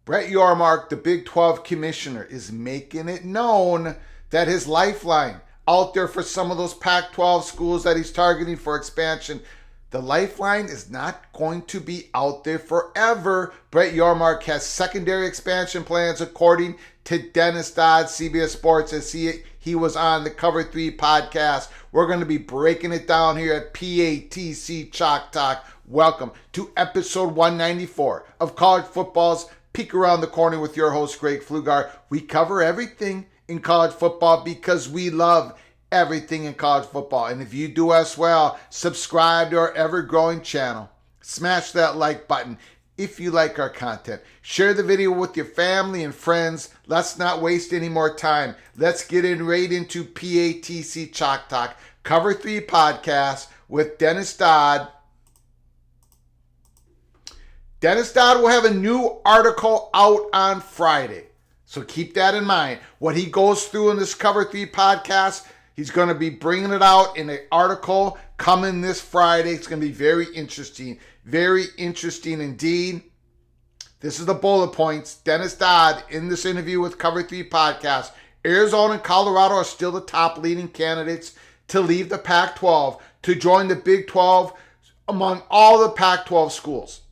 Brett Yormark, the Big 12 commissioner, is making it known that his lifeline out there for some of those Pac-12 schools that he's targeting for expansion, the lifeline is not going to be out there forever. Brett Yormark has secondary expansion plans according to Dennis Dodd, CBS Sports, as he was on the Cover 3 podcast. We're going to be breaking it down here at PATC Chalk Talk. Welcome to episode 194 of College Football's Peek Around the Corner with your host, Greg Pflugar. We cover everything in college football because we love everything in college football. And if you do as well, subscribe to our ever-growing channel. Smash that like button if you like our content. Share the video with your family and friends. Let's not waste any more time. Let's get right into PATC Chalk Talk, Cover 3 podcast with Dennis Dodd. Dennis Dodd will have a new article out on Friday. So keep that in mind. What he goes through in this Cover 3 podcast, he's going to be bringing it out in an article coming this Friday. It's going to be very interesting. Very interesting indeed. This is the bullet points. Dennis Dodd in this interview with Cover 3 podcast. Arizona and Colorado are still the top leading candidates to leave the Pac-12 to join the Big 12 among all the Pac-12 schools.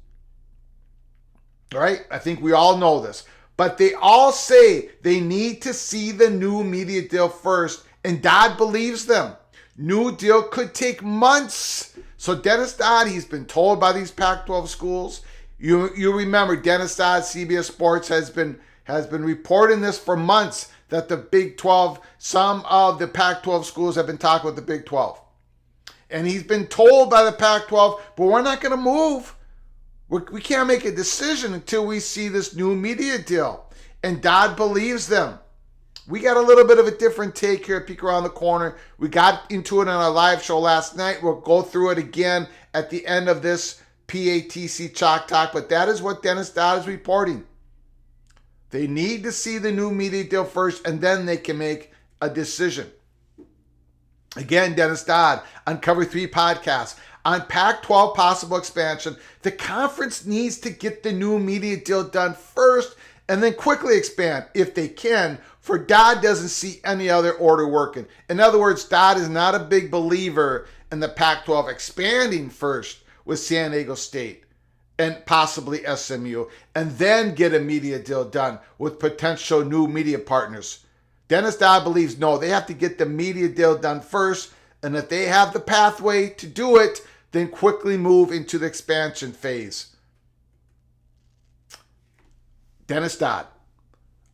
All right? I think we all know this. But they all say they need to see the new media deal first, and Dodd believes them. New deal could take months. So Dennis Dodd, he's been told by these Pac-12 schools. You remember Dennis Dodd, CBS Sports, has been reporting this for months, that the Big 12, some of the Pac-12 schools have been talking with the Big 12. And he's been told by the Pac-12, but we're not going to move. We can't make a decision until we see this new media deal. And Dodd believes them. We got a little bit of a different take here at Peek Around the Corner. We got into it on our live show last night. We'll go through it again at the end of this PATC Chalk Talk. But that is what Dennis Dodd is reporting. They need to see the new media deal first, and then they can make a decision. Again, Dennis Dodd on Cover 3 podcast. On Pac-12 possible expansion, the conference needs to get the new media deal done first and then quickly expand if they can, for Dodd doesn't see any other order working. In other words, Dodd is not a big believer in the Pac-12 expanding first with San Diego State and possibly SMU, and then get a media deal done with potential new media partners. Dennis Dodd believes, no, they have to get the media deal done first, and if they have the pathway to do it, then quickly move into the expansion phase. Dennis Dodd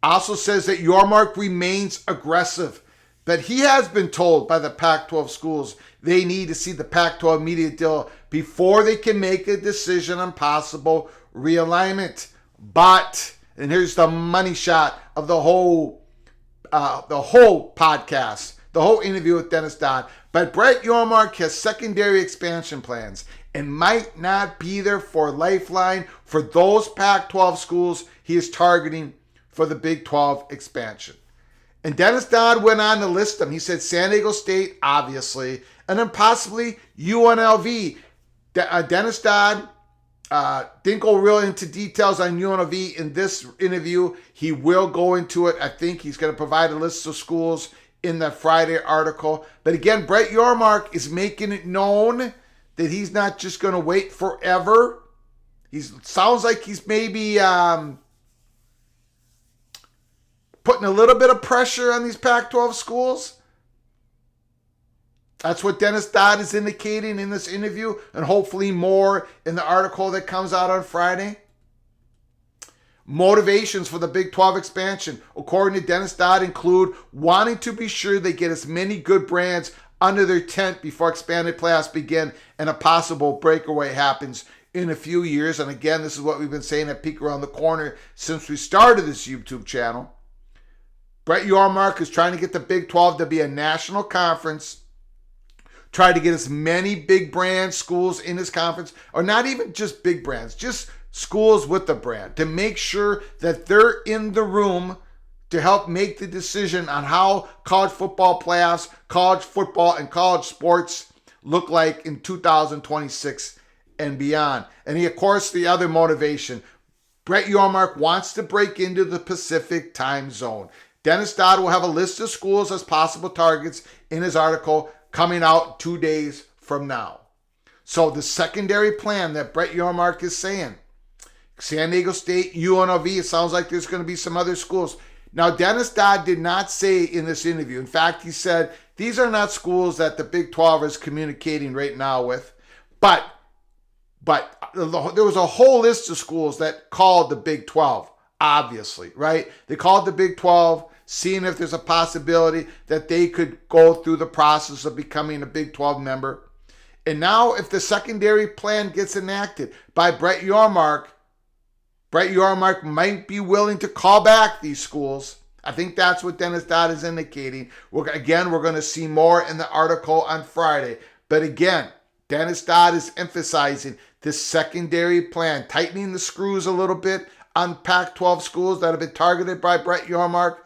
also says that Yormark remains aggressive, but he has been told by the Pac-12 schools they need to see the Pac-12 media deal before they can make a decision on possible realignment. But, and here's the money shot of the whole podcast, the whole interview with Dennis Dodd. But Brett Yormark has secondary expansion plans and might not be there for lifeline for those Pac-12 schools he is targeting for the Big 12 expansion. And Dennis Dodd went on to list them. He said San Diego State, obviously, and then possibly UNLV. Dennis Dodd didn't go really into details on UNLV in this interview. He will go into it. I think he's going to provide a list of schools in the Friday article. But again, Brett Yormark is making it known that he's not just going to wait forever. Sounds like he's maybe putting a little bit of pressure on these Pac-12 schools. That's what Dennis Dodd is indicating in this interview, and hopefully more in the article that comes out on Friday. Motivations for the Big 12 expansion, according to Dennis Dodd, include wanting to be sure they get as many good brands under their tent before expanded playoffs begin and a possible breakaway happens in a few years. And again, this is what we've been saying at Peek Around the Corner since we started this YouTube channel. Brett Yormark is trying to get the Big 12 to be a national conference, try to get as many big brand schools in this conference, or not even just big brands, just schools with the brand, to make sure that they're in the room to help make the decision on how college football playoffs, college football, and college sports look like in 2026 and beyond. And of course, the other motivation, Brett Yormark wants to break into the Pacific time zone. Dennis Dodd will have a list of schools as possible targets in his article coming out 2 days from now. So the secondary plan that Brett Yormark is saying, San Diego State, UNLV, it sounds like there's going to be some other schools. Now, Dennis Dodd did not say in this interview, in fact, he said, these are not schools that the Big 12 is communicating right now with, but there was a whole list of schools that called the Big 12, obviously, right? They called the Big 12, seeing if there's a possibility that they could go through the process of becoming a Big 12 member. And now if the secondary plan gets enacted by Brett Yormark might be willing to call back these schools. I think that's what Dennis Dodd is indicating. We're going to see more in the article on Friday. But again, Dennis Dodd is emphasizing this secondary plan, tightening the screws a little bit on Pac-12 schools that have been targeted by Brett Yormark.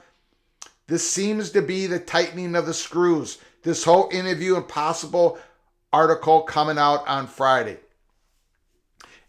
This seems to be the tightening of the screws. This whole interview and possible article coming out on Friday.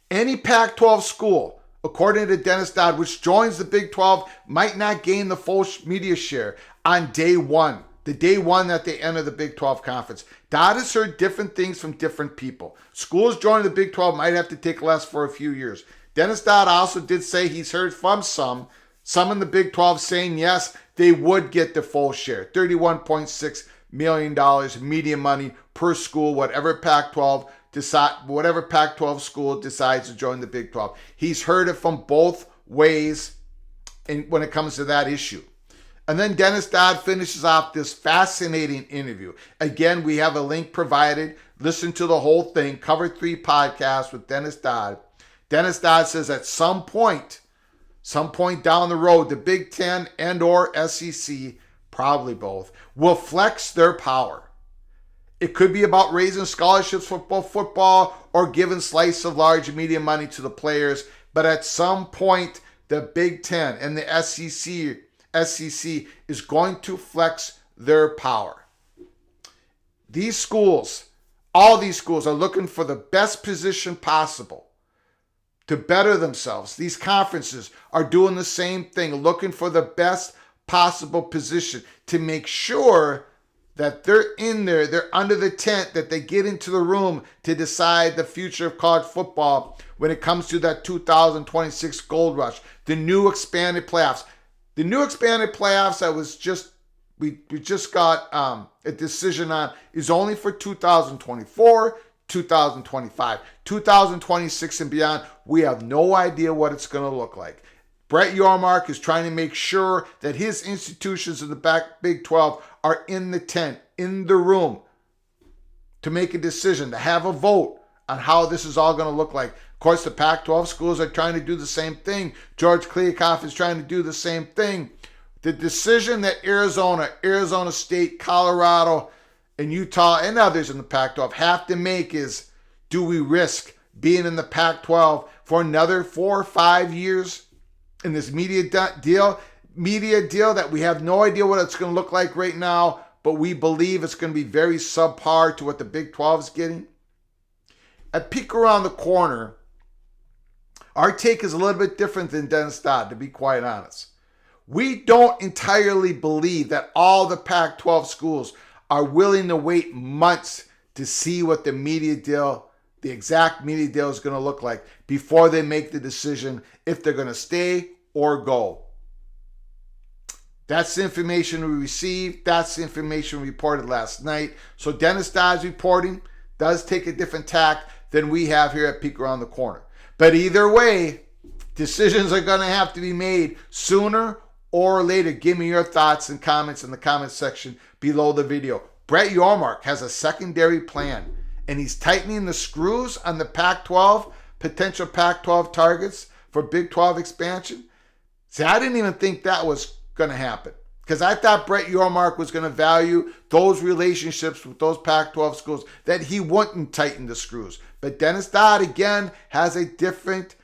Any Pac-12 school, according to Dennis Dodd, which joins the Big 12, might not gain the full media share on day one, the day one that they enter the Big 12 conference. Dodd has heard different things from different people. Schools joining the Big 12 might have to take less for a few years. Dennis Dodd also did say he's heard from some in the Big 12 saying, yes, they would get the full share, $31.6 million media money per school, whatever Pac-12 school decides to join the Big 12. He's heard it from both ways when it comes to that issue. And then Dennis Dodd finishes off this fascinating interview. Again, we have a link provided. Listen to the whole thing. Cover 3 podcast with Dennis Dodd. Dennis Dodd says at some point down the road, the Big Ten and or SEC, probably both, will flex their power. It could be about raising scholarships for both football or giving slice of large media money to the players. But at some point, the Big Ten and the SEC is going to flex their power. These schools, all these schools are looking for the best position possible to better themselves. These conferences are doing the same thing, looking for the best possible position to make sure that they're in there, they're under the tent, that they get into the room to decide the future of college football when it comes to that 2026 gold rush, the new expanded playoffs. The new expanded playoffs that was just, we just got a decision on is only for 2024, 2025, 2026 and beyond. We have no idea what it's going to look like. Brett Yormark is trying to make sure that his institutions in the Big 12 are in the tent, in the room, to make a decision, to have a vote on how this is all going to look like. Of course, the Pac-12 schools are trying to do the same thing. George Kliavkoff is trying to do the same thing. The decision that Arizona State, Colorado, and Utah, and others in the Pac-12 have to make is, do we risk being in the Pac-12 for another 4 or 5 years in this media deal that we have no idea what it's going to look like right now, but we believe it's going to be very subpar to what the Big 12 is getting? At Peek Around the Corner, our take is a little bit different than Dennis Dodd, to be quite honest. We don't entirely believe that all the Pac-12 schools are willing to wait months to see what the media deal, the exact media deal is going to look like before they make the decision if they're going to stay or go. That's the information we received. That's the information reported last night. So Dennis Dodd's reporting does take a different tack than we have here at Peek Around the Corner. But either way, decisions are going to have to be made sooner or later. Give me your thoughts and comments in the comments section below the video. Brett Yormark has a secondary plan, and he's tightening the screws on the Pac-12, potential Pac-12 targets for Big 12 expansion. See, I didn't even think that was going to happen, because I thought Brett Yormark was going to value those relationships with those Pac-12 schools, that he wouldn't tighten the screws. But Dennis Dodd, again, has a different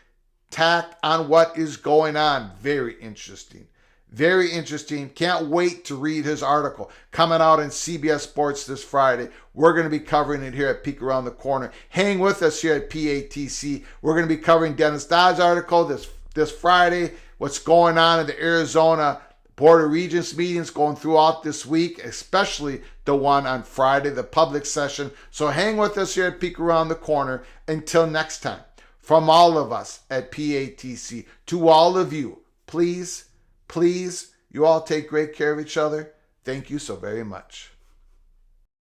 tack on what is going on. Very interesting. Very interesting. Can't wait to read his article coming out in CBS Sports this Friday. We're going to be covering it here at Peek Around the Corner. Hang with us here at PATC. We're going to be covering Dennis Dodd's article this this Friday, what's going on in the Arizona Board of Regents meetings going throughout this week, especially the one on Friday, the public session. So hang with us here at Peek Around the Corner. Until next time, from all of us at PATC, to all of you, please, you all take great care of each other. Thank you so very much.